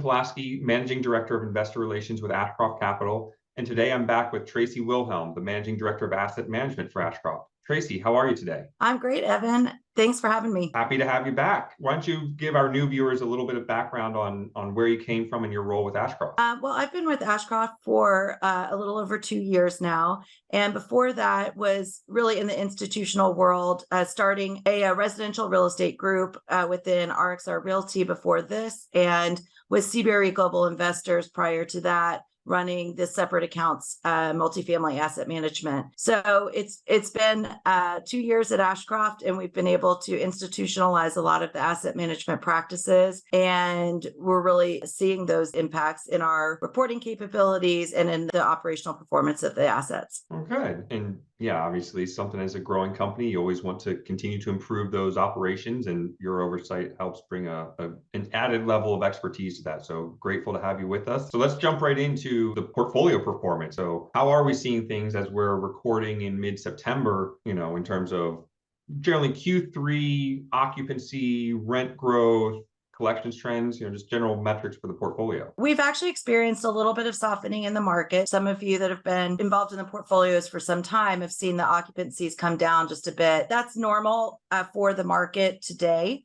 Polaski, Managing Director of Investor Relations with Ashcroft Capital. And today I'm back with Traci Wilhelm, the Managing Director of Asset Management for Ashcroft. Traci, how are you today? I'm great, Evan. Thanks for having me. Happy to have you back. Why don't you give our new viewers a little bit of background on where you came from and your role with Ashcroft? Well, I've been with Ashcroft for a little over 2 years now. And before that was really in the institutional world, starting a residential real estate group within RXR Realty before this, and with Seabury Global Investors prior to that, running the separate accounts, multifamily asset management. So it's been 2 years at Ashcroft, and we've been able to institutionalize a lot of the asset management practices. And we're really seeing those impacts in our reporting capabilities and in the operational performance of the assets. Oh, good. And yeah, obviously something as a growing company, you always want to continue to improve those operations, and your oversight helps bring an added level of expertise to that. So grateful to have you with us. So let's jump right into the portfolio performance. So how are we seeing things as we're recording in mid-September, in terms of generally Q3 occupancy, rent growth, collections trends, just general metrics for the portfolio? We've actually experienced a little bit of softening in the market. Some of you that have been involved in the portfolios for some time have seen the occupancies come down just a bit. That's normal for the market today.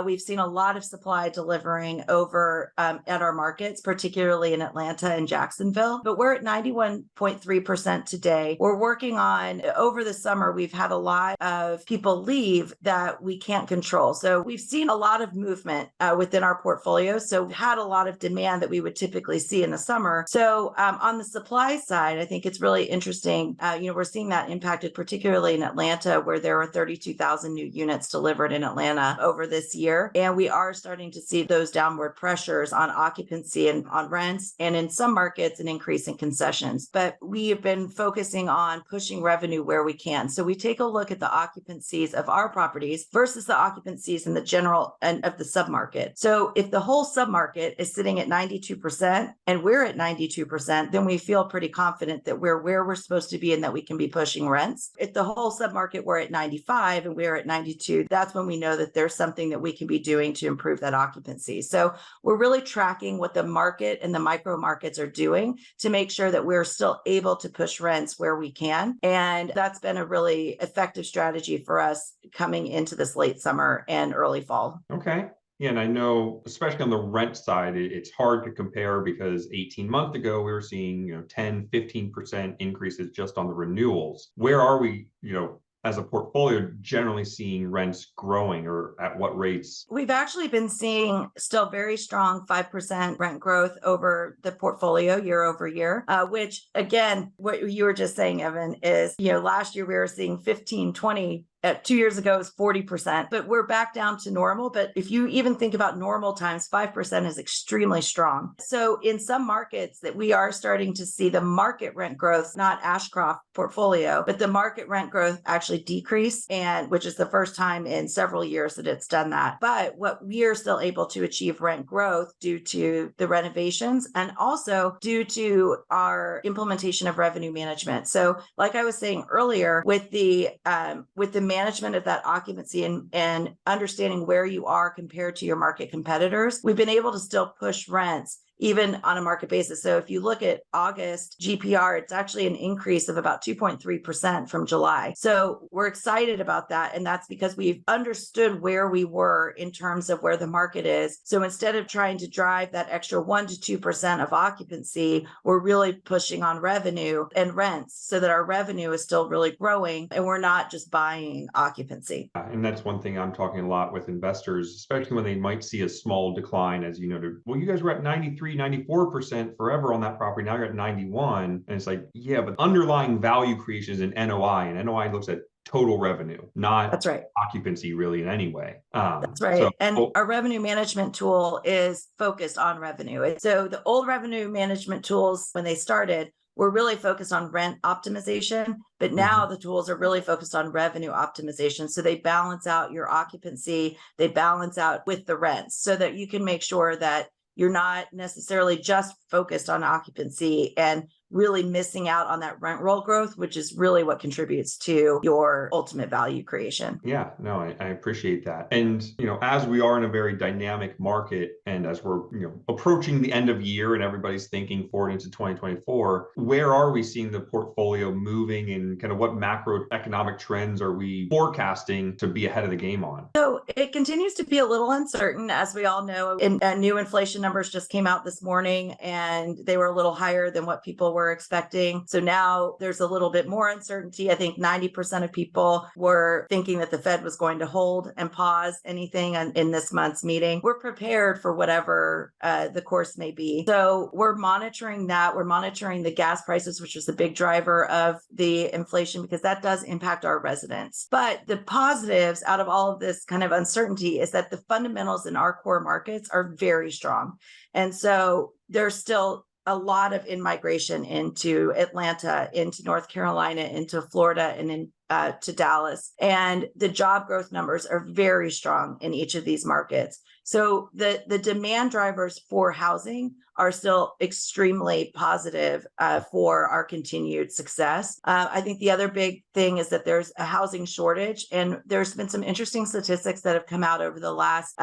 We've seen a lot of supply delivering over at our markets, particularly in Atlanta and Jacksonville, but we're at 91.3% today. We're working on, over the summer, we've had a lot of people leave that we can't control. So we've seen a lot of movement within our portfolio. So we've had a lot of demand that we would typically see in the summer. So on the supply side, I think it's really interesting. We're seeing that impacted particularly in Atlanta, where there were 32,000 new units delivered in Atlanta over this year. And we are starting to see those downward pressures on occupancy and on rents, and in some markets, an increase in concessions. But we have been focusing on pushing revenue where we can. So we take a look at the occupancies of our properties versus the occupancies in the general end of the submarket. So if the whole submarket is sitting at 92% and we're at 92%, then we feel pretty confident that we're where we're supposed to be and that we can be pushing rents. If the whole submarket we're at 95 and we're at 92, that's when we know that there's something that we can be doing to improve that occupancy. So we're really tracking what the market and the micro markets are doing to make sure that we're still able to push rents where we can. And that's been a really effective strategy for us coming into this late summer and early fall. Okay. Yeah, and I know, especially on the rent side, it's hard to compare because 18 months ago, we were seeing, 10, 15% increases just on the renewals. Where are we, as a portfolio, generally seeing rents growing, or at what rates? We've actually been seeing still very strong 5% rent growth over the portfolio year over year, which again, what you were just saying, Evan, is, last year we were seeing 15, 20. 2 years ago, it was 40%, but we're back down to normal. But if you even think about normal times, 5% is extremely strong. So in some markets that we are starting to see the market rent growth, not Ashcroft portfolio, but the market rent growth actually decrease, and which is the first time in several years that it's done that. But what we are still able to achieve rent growth due to the renovations and also due to our implementation of revenue management. So like I was saying earlier, with the management of that occupancy and understanding where you are compared to your market competitors, we've been able to still push rents even on a market basis. So if you look at August GPR, it's actually an increase of about 2.3% from July. So we're excited about that. And that's because we've understood where we were in terms of where the market is. So instead of trying to drive that extra 1 to 2% of occupancy, we're really pushing on revenue and rents so that our revenue is still really growing and we're not just buying occupancy. And that's one thing I'm talking a lot with investors, especially when they might see a small decline, as you noted. Well, you guys were at 93, 94% forever on that property. Now you're at 91. And it's like, yeah, but underlying value creation is in NOI, and NOI looks at total revenue, not That's right. occupancy really in any way. That's right. Our revenue management tool is focused on revenue. So the old revenue management tools, when they started, were really focused on rent optimization, but now the tools are really focused on revenue optimization. So they balance out your occupancy, they balance out with the rents so that you can make sure that you're not necessarily just focused on occupancy and really missing out on that rent roll growth, which is really what contributes to your ultimate value creation. Yeah, no, I appreciate that. And, as we are in a very dynamic market and as we're, approaching the end of year and everybody's thinking forward into 2024, where are we seeing the portfolio moving and kind of what macroeconomic trends are we forecasting to be ahead of the game on? So it continues to be a little uncertain, as we all know. New inflation numbers just came out this morning, and they were a little higher than what people were expecting. So now there's a little bit more uncertainty. I think 90% of people were thinking that the Fed was going to hold and pause anything in this month's meeting. We're prepared for whatever the course may be. So we're monitoring that. We're monitoring the gas prices, which is the big driver of the inflation, because that does impact our residents. But the positives out of all of this kind of uncertainty is that the fundamentals in our core markets are very strong. And so there's still a lot of in-migration into Atlanta, into North Carolina, into Florida, and to Dallas. And the job growth numbers are very strong in each of these markets. So the demand drivers for housing are still extremely positive for our continued success. I think the other big thing is that there's a housing shortage, and there's been some interesting statistics that have come out over the last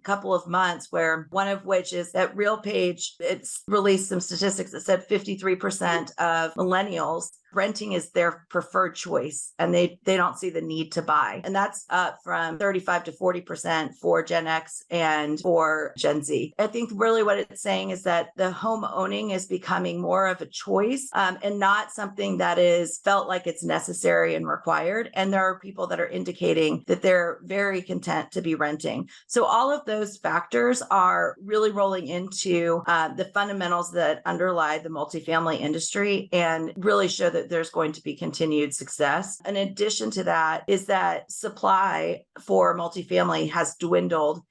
couple of months, where one of which is that RealPage, it's released some statistics that said 53% of millennials renting is their preferred choice, and they don't see the need to buy. And that's up from 35 to 40% for Gen X and for Gen Z. I think really what it's saying is that the home owning is becoming more of a choice and not something that is felt like it's necessary and required. And there are people that are indicating that they're very content to be renting. So all of those factors are really rolling into the fundamentals that underlie the multifamily industry and really show that there's going to be continued success. In addition to that is that supply for multifamily has dwindled.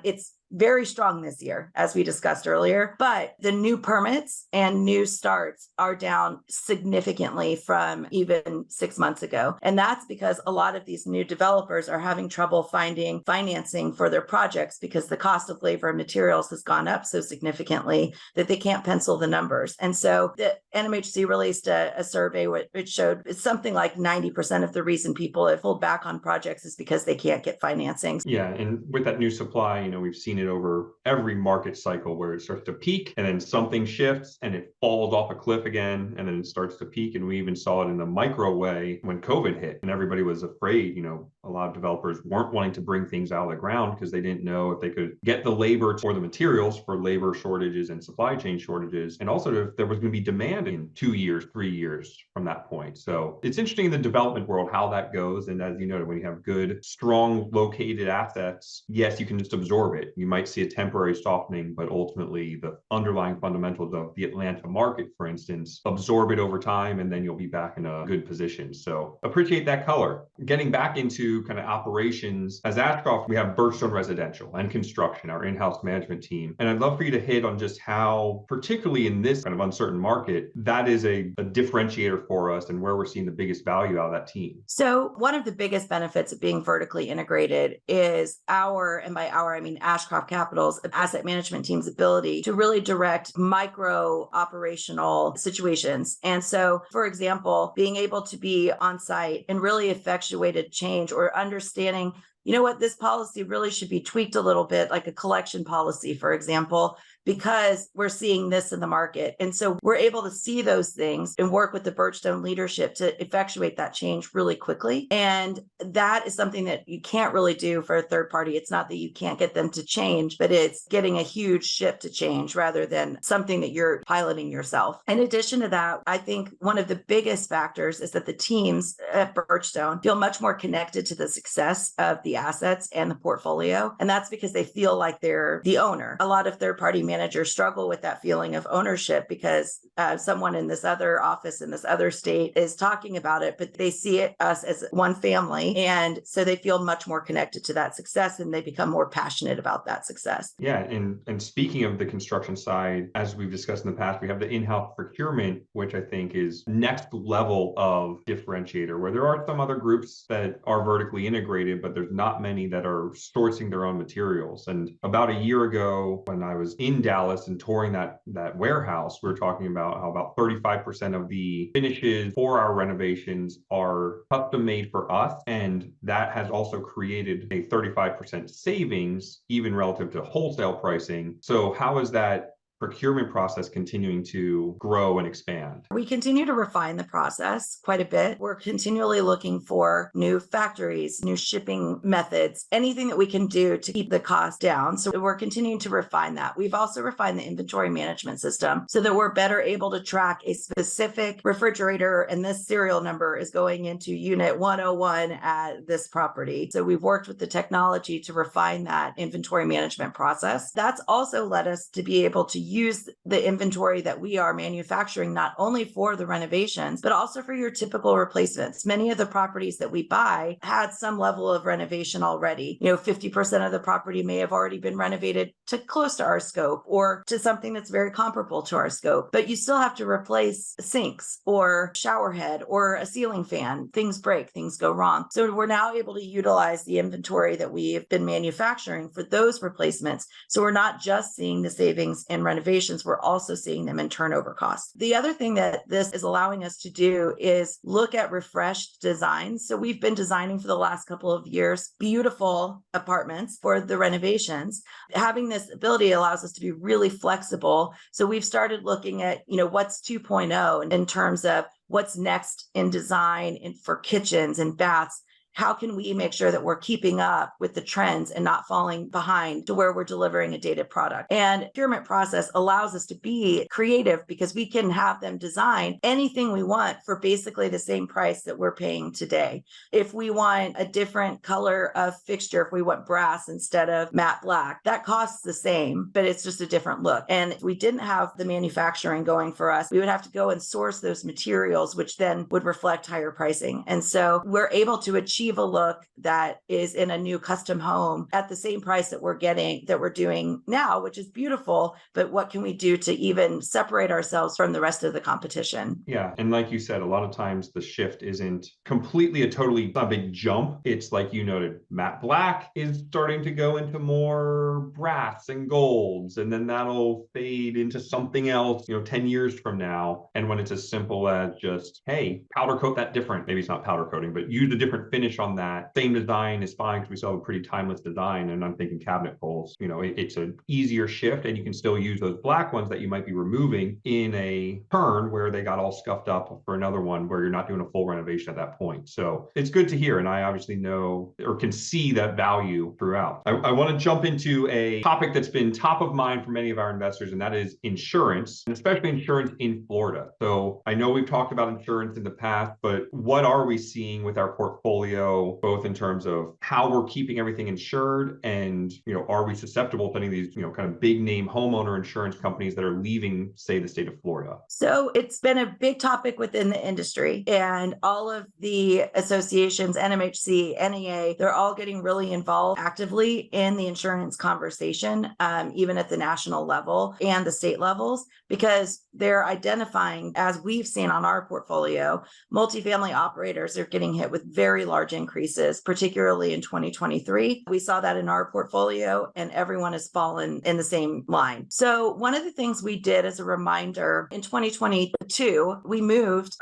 It's very strong this year, as we discussed earlier, but the new permits and new starts are down significantly from even 6 months ago. And that's because a lot of these new developers are having trouble finding financing for their projects because the cost of labor and materials has gone up so significantly that they can't pencil the numbers. And so the NMHC released a survey which showed it's something like 90% of the reason people have pulled back on projects is because they can't get financing. Yeah, and with that new supply, we've seen it over every market cycle where it starts to peak and then something shifts and it falls off a cliff again and then it starts to peak. And we even saw it in the micro way when COVID hit and everybody was afraid. A lot of developers weren't wanting to bring things out of the ground because they didn't know if they could get the labor or the materials for labor shortages and supply chain shortages, and also if there was going to be demand in 2 years, 3 years from that point. So it's interesting in the development world how that goes. And as you noted, when you have good, strong located assets, yes, you can just absorb it. You might see a temporary softening, but ultimately the underlying fundamentals of the Atlanta market, for instance, absorb it over time, and then you'll be back in a good position. So appreciate that color. Getting back into kind of operations, as Ashcroft, we have Birchstone Residential and Construction, our in-house management team. And I'd love for you to hit on just how, particularly in this kind of uncertain market, that is a differentiator for us and where we're seeing the biggest value out of that team. So one of the biggest benefits of being vertically integrated is and by our, I mean Ashcroft Capital's asset management team's ability to really direct micro operational situations. And so, for example, being able to be on site and really effectuated change or understanding, this policy really should be tweaked a little bit, like a collection policy, for example, because we're seeing this in the market. And so we're able to see those things and work with the Birchstone leadership to effectuate that change really quickly. And that is something that you can't really do for a third party. It's not that you can't get them to change, but it's getting a huge ship to change rather than something that you're piloting yourself. In addition to that, I think one of the biggest factors is that the teams at Birchstone feel much more connected to the success of the assets and the portfolio. And that's because they feel like they're the owner. A lot of third party managers struggle with that feeling of ownership because someone in this other office in this other state is talking about it, but they see us as one family. And so they feel much more connected to that success and they become more passionate about that success. Yeah. And speaking of the construction side, as we've discussed in the past, we have the in-house procurement, which I think is next level of differentiator, where there are some other groups that are vertically integrated, but there's not many that are sourcing their own materials. And about a year ago, when I was in in Dallas and touring that warehouse, we're talking about how about 35% of the finishes for our renovations are custom made for us. And that has also created a 35% savings, even relative to wholesale pricing. So how is that procurement process continuing to grow and expand? We continue to refine the process quite a bit. We're continually looking for new factories, new shipping methods, anything that we can do to keep the cost down. So we're continuing to refine that. We've also refined the inventory management system so that we're better able to track a specific refrigerator, and this serial number is going into unit 101 at this property. So we've worked with the technology to refine that inventory management process. That's also led us to be able to use the inventory that we are manufacturing, not only for the renovations, but also for your typical replacements. Many of the properties that we buy had some level of renovation already. 50% of the property may have already been renovated to close to our scope or to something that's very comparable to our scope, but you still have to replace sinks or shower head or a ceiling fan. Things break, things go wrong. So we're now able to utilize the inventory that we've been manufacturing for those replacements. So we're not just seeing the savings in renovations, we're also seeing them in turnover costs. The other thing that this is allowing us to do is look at refreshed designs. So we've been designing for the last couple of years beautiful apartments for the renovations. Having this ability allows us to be really flexible. So we've started looking at, what's 2.0 in terms of what's next in design and for kitchens and baths. How can we make sure that we're keeping up with the trends and not falling behind to where we're delivering a dated product? And procurement process allows us to be creative because we can have them design anything we want for basically the same price that we're paying today. If we want a different color of fixture, if we want brass instead of matte black, that costs the same, but it's just a different look. And if we didn't have the manufacturing going for us, we would have to go and source those materials, which then would reflect higher pricing. And so we're able to achieve a look that is in a new custom home at the same price that we're doing now, which is beautiful. But what can we do to even separate ourselves from the rest of the competition? Yeah. And like you said, a lot of times the shift isn't completely a big jump. It's like you noted, matte black is starting to go into more brass and golds, and then that'll fade into something else, 10 years from now. And when it's as simple as just, hey, powder coat that different, maybe it's not powder coating, but use a different finish on that. Same design is fine because we still have a pretty timeless design. And I'm thinking cabinet pulls, it's an easier shift, and you can still use those black ones that you might be removing in a turn where they got all scuffed up for another one where you're not doing a full renovation at that point. So it's good to hear. And I obviously know or can see that value throughout. I want to jump into a topic that's been top of mind for many of our investors, and that is insurance, and especially insurance in Florida. So I know we've talked about insurance in the past, but what are we seeing with our portfolio, both in terms of how we're keeping everything insured and, are we susceptible to any of these, kind of big name homeowner insurance companies that are leaving, say, the state of Florida? So it's been a big topic within the industry, and all of the associations, NMHC, NEA, they're all getting really involved actively in the insurance conversation, even at the national level and the state levels, because they're identifying, as we've seen on our portfolio, multifamily operators are getting hit with very large increases, particularly in 2023. We saw that in our portfolio, and everyone has fallen in the same line. So one of the things we did as a reminder in 2022,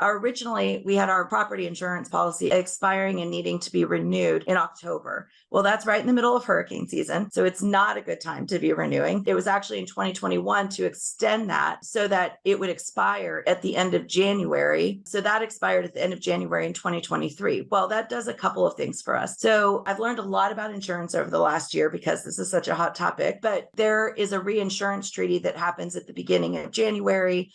originally we had our property insurance policy expiring and needing to be renewed in October. Well, that's right in the middle of hurricane season, so it's not a good time to be renewing. It was actually in 2021 to extend that so that it would expire at the end of January. So that expired at the end of January in 2023. Well, that does a couple of things for us. So I've learned a lot about insurance over the last year because this is such a hot topic, but there is a reinsurance treaty that happens at the beginning of January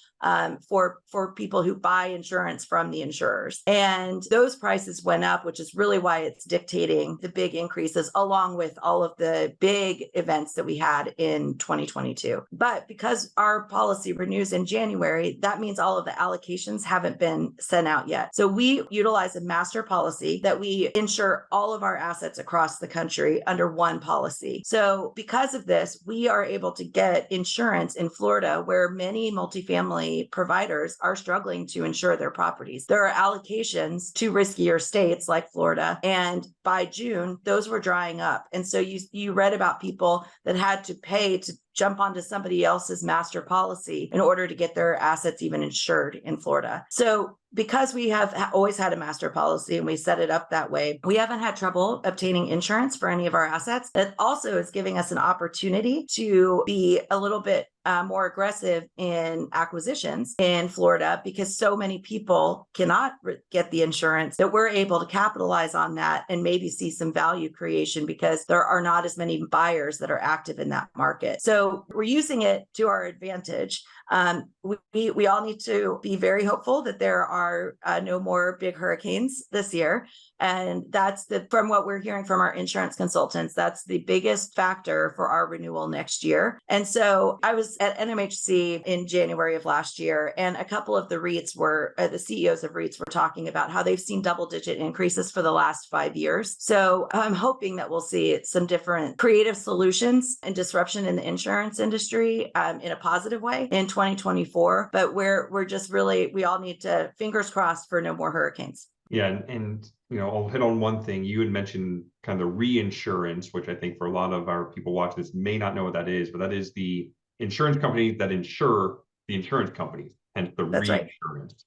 for people who buy insurance from the insurers. And those prices went up, which is really why it's dictating the big increases, along with all of the big events that we had in 2022. But because our policy renews in January, that means all of the allocations haven't been sent out yet. So we utilize a master policy that we insure all of our assets across the country under one policy. So because of this, we are able to get insurance in Florida, where many multifamily providers are struggling to insure their properties. There are allocations to riskier states like Florida, and by June, those were drying up. And so you read about people that had to pay to jump onto somebody else's master policy in order to get their assets even insured in Florida. So because we have always had a master policy and we set it up that way, we haven't had trouble obtaining insurance for any of our assets. That also is giving us an opportunity to be a little bit more aggressive in acquisitions in Florida, because so many people cannot get the insurance, that we're able to capitalize on that and maybe see some value creation because there are not as many buyers that are active in that market. So we're using it to our advantage. We all need to be very hopeful that there are no more big hurricanes this year. And that's from what we're hearing from our insurance consultants, that's the biggest factor for our renewal next year. And so I was at NMHC in January of last year, and a couple of the REITs the CEOs of REITs were talking about how they've seen double-digit increases for the last 5 years. So I'm hoping that we'll see some different creative solutions and disruption in the insurance industry in a positive way in 2024. But we're just really, we all need to, fingers crossed for no more hurricanes. Yeah, and I'll hit on one thing. You had mentioned kind of the reinsurance, which I think for a lot of our people watching this may not know what that is, but that is the insurance companies that insure the insurance companies, hence the That's reinsurance.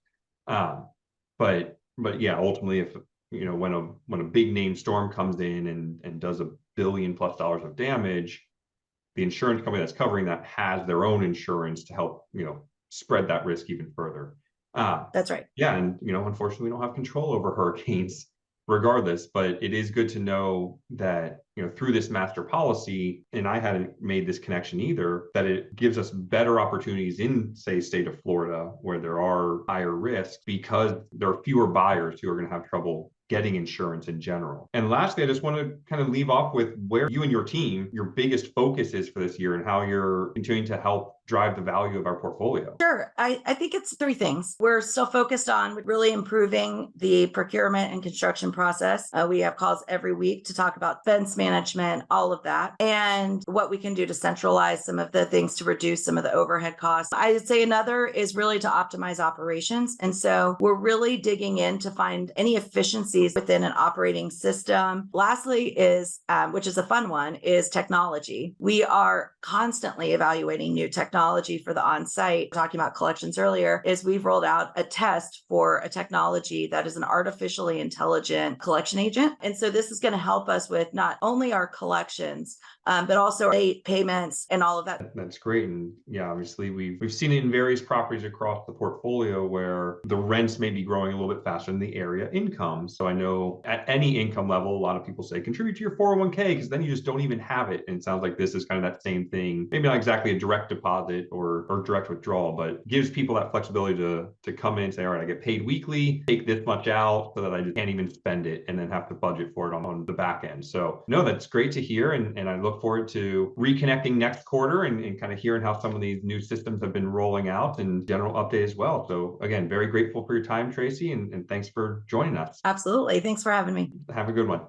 Right. But yeah, ultimately, if when a big name storm comes in and does $1 billion+ of damage, the insurance company that's covering that has their own insurance to help spread that risk even further. That's right. Yeah, and unfortunately, we don't have control over hurricanes regardless, but it is good to know that through this master policy, and I hadn't made this connection either, that it gives us better opportunities in, say, state of Florida, where there are higher risks because there are fewer buyers who are going to have trouble getting insurance in general. And lastly, I just want to kind of leave off with where you and your team, your biggest focus is for this year and how you're continuing to help drive the value of our portfolio. Sure. I think it's 3 things. We're still focused on really improving the procurement and construction process. We have calls every week to talk about fence management, all of that, and what we can do to centralize some of the things to reduce some of the overhead costs. I would say another is really to optimize operations. And so we're really digging in to find any efficiencies within an operating system. Lastly is, which is a fun one, is technology. We are constantly evaluating new technology for the on-site. Talking about collections earlier, is we've rolled out a test for a technology that is an artificially intelligent collection agent. And so this is going to help us with not only our collections, but also late payments and all of that. That's great. And yeah, obviously we've seen it in various properties across the portfolio where the rents may be growing a little bit faster than the area income. So I know at any income level, a lot of people say contribute to your 401k because then you just don't even have it. And it sounds like this is kind of that same thing. Maybe not exactly a direct deposit or direct withdrawal, but gives people that flexibility to come in and say, all right, I get paid weekly, take this much out so that I just can't even spend it and then have to budget for it on the back end. So no, that's great to hear. And I look forward to reconnecting next quarter and kind of hearing how some of these new systems have been rolling out and general update as well. So again, very grateful for your time, Traci, and thanks for joining us. Absolutely. Thanks for having me. Have a good one.